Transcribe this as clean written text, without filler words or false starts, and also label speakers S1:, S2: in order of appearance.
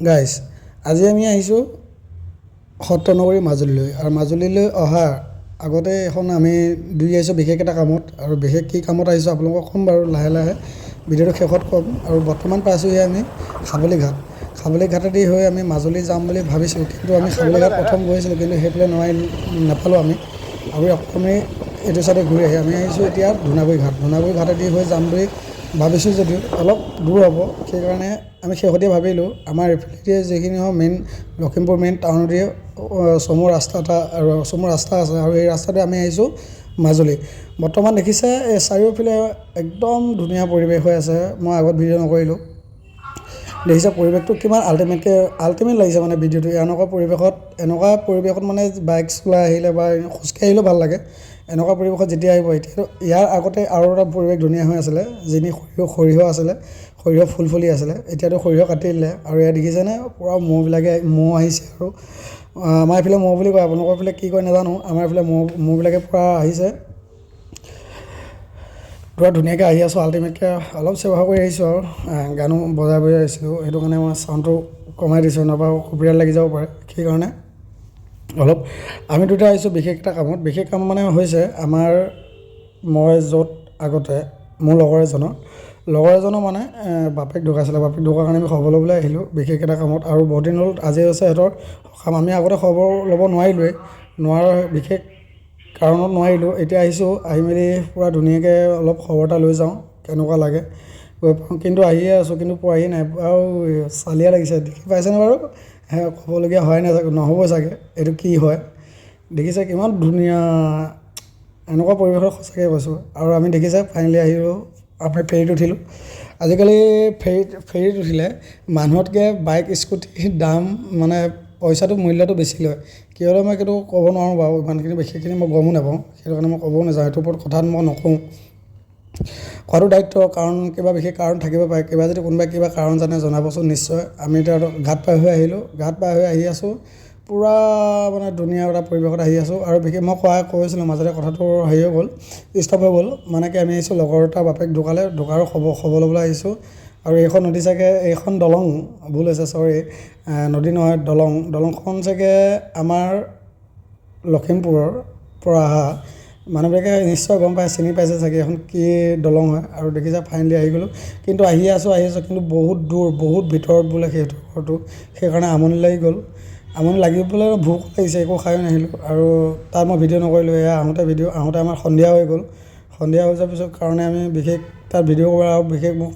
S1: guys আজি আমি আহিছোঁ সত্ৰনগৰী মাজুলীলৈ আৰু মাজুলীলৈ অহাৰ আগতে এখন আমি দুই আহিছোঁ বিশেষ এটা কামত আৰু বিশেষ কি কামত আহিছোঁ আপোনালোকক ক'ম বাৰু লাহে লাহে ভিডিঅ'টো শেষত ক'ম আৰু বৰ্তমান পাইছোঁহি আমি খাবলি ঘাটেদি হৈ আমি মাজুলী যাম বুলি ভাবিছোঁ কিন্তু আমি খাবলি ঘাট প্ৰথম গৈছিলোঁ কিন্তু সেইফালে নাপালোঁ আমি আৰু আমি এইটো চাইডে ঘূৰি আহি আমি আহিছোঁ এতিয়া ধুনাগুৰি ঘাটেদি হৈ যাম বুলি ভাবিছোঁ যদিও অলপ দূৰ হ'ব সেইকাৰণে আমি শেহতীয়া ভাবিলোঁ আমাৰ এইফালে যিখিনি মেইন লখিমপুৰ মেইন টাউনেদি চমু ৰাস্তা আছে আৰু এই ৰাস্তাতে আমি আহিছোঁ মাজুলী বৰ্তমান দেখিছে এই চাৰিওফালে একদম ধুনীয়া পৰিৱেশ হৈ আছে মই আগত ভিডিঅ' নকৰিলোঁ দেখিছে পৰিৱেশটো কিমান আল্টিমেট লাগিছে মানে ভিডিঅ'টো এনেকুৱা পৰিৱেশত মানে বাইক চলাই আহিলে বা খোজকাঢ়ি আহিলেও ভাল লাগে এনেকুৱা পৰিৱেশত যেতিয়া আহিব এতিয়াতো ইয়াৰ আগতে আৰু এটা পৰিৱেশ ধুনীয়া হৈ আছিলে যিনি সৰিয়হ আছিলে সৰিয়হ ফুলি আছিলে এতিয়াতো সৰিয়হ কাটি দিলে আৰু ইয়াত দেখিছেনে পূৰা ম'হ আহিছে আৰু আমাৰ এইফালে ম'হ বুলি কয় আপোনালোকৰ এইফালে কি কয় নাজানো আমাৰ এইফালে ম'হবিলাকে পূৰা আহিছে পূৰা ধুনীয়াকৈ আহি আছোঁ আল্টিমেটকৈ অলপ সেৱা কৰি আহিছোঁ আৰু গানো বজাই আহিছিলোঁ সেইটো কাৰণে মই চাউণ্ডটো কমাই দিছোঁ নহবা কপিৰাইট লাগি যাব পাৰে সেইকাৰণে অলপ আমি দুটা আহিছোঁ বিশেষ এটা কামত বিশেষ কাম মানে হৈছে আমাৰ মই য'ত আগতে মোৰ লগৰ এজনৰ মানে বাপেক ঢুকাইছিলে বাপেক ঢুকোৱাৰ কাৰণে আমি খবৰ ল'বলৈ আহিলোঁ বিশেষ এটা কামত আৰু বহুত দিন হ'ল আজি হৈছে সিহঁতৰ সকাম আমি আগতে খবৰ ল'ব নোৱাৰাৰ বিশেষ কাৰণত নোৱাৰিলোঁ এতিয়া আহিছোঁ আহি মেলি পূৰা ধুনীয়াকৈ অলপ খবৰ এটা লৈ যাওঁ কেনেকুৱা লাগে গৈ পাওঁ কিন্তু আহিয়ে আছোঁ কিন্তু পোৱাহি নাই আৰু চালিয়া লাগিছে দেখি পাইছেনে বাৰু ক'বলগীয়া হয় নহ'ব চাগে এইটো কি হয় দেখিছে কিমান ধুনীয়া এনেকুৱা পৰিৱেশত সঁচাকৈ কৈছোঁ আৰু আমি দেখিছে ফাইনেলি আহিলোঁ আমি ফেৰীত উঠিলোঁ আজিকালি ফেৰীত উঠিলে মানুহতকৈ বাইক স্কুটিৰ দাম মানে পইচাটো মূল্যটো বেছি লয় কিয় লয় মই সেইটো ক'ব নোৱাৰোঁ বাৰু ইমানখিনি বিশেষখিনি মই গমো নাপাওঁ সেইটো কাৰণে মই ক'বও নাযাওঁ সেইটোৰ ওপৰত কথাত মই নকওঁ কোৱাটো দায়িত্ব কাৰণ কিবা বিশেষ কাৰণ থাকিব পাৰে যদি কোনোবাই কিবা কাৰণ জানে জনাবচোন নিশ্চয় আমি এতিয়া ঘাট পাৰ হৈ আহি আছোঁ পূৰা মানে ধুনীয়া এটা পৰিৱেশত আহি আছোঁ আৰু বিশেষ মই কৈছিলোঁ মাজতে কথাটো হেৰি হৈ গ'ল ষ্টপ হৈ গ'ল মানে কি আমি আহিছোঁ লগৰ এটা বাপেক ঢুকাৰ খবৰ ল'বলৈ আহিছোঁ আৰু এইখন নদী চাগে এইখন দলং ভুল হৈছে চৰি নদী নহয় দলংখন চাগে আমাৰ লখিমপুৰৰ পৰা অহা মানুহবিলাকে নিশ্চয় গম পায় চিনি পাইছে চাগে এখন কি দলং হয় আৰু দেখিছে ফাইনেলি আহি গ'লোঁ কিন্তু আহি আছোঁ কিন্তু বহুত দূৰ বহুত ভিতৰত বোলে সেইটো ঘৰটো সেইকাৰণে আমনি লাগি পেলাই ভোক লাগিছে একো খায়ো নাহিলোঁ আৰু তাত মই ভিডিঅ' নকৰিলোঁ এয়া আহোঁতে আমাৰ সন্ধিয়া হৈ গ'ল সন্ধিয়া হৈ যোৱাৰ পিছত কাৰণে আমি বিশেষ তাত ভিডিঅ' কৰা আৰু বিশেষ মোক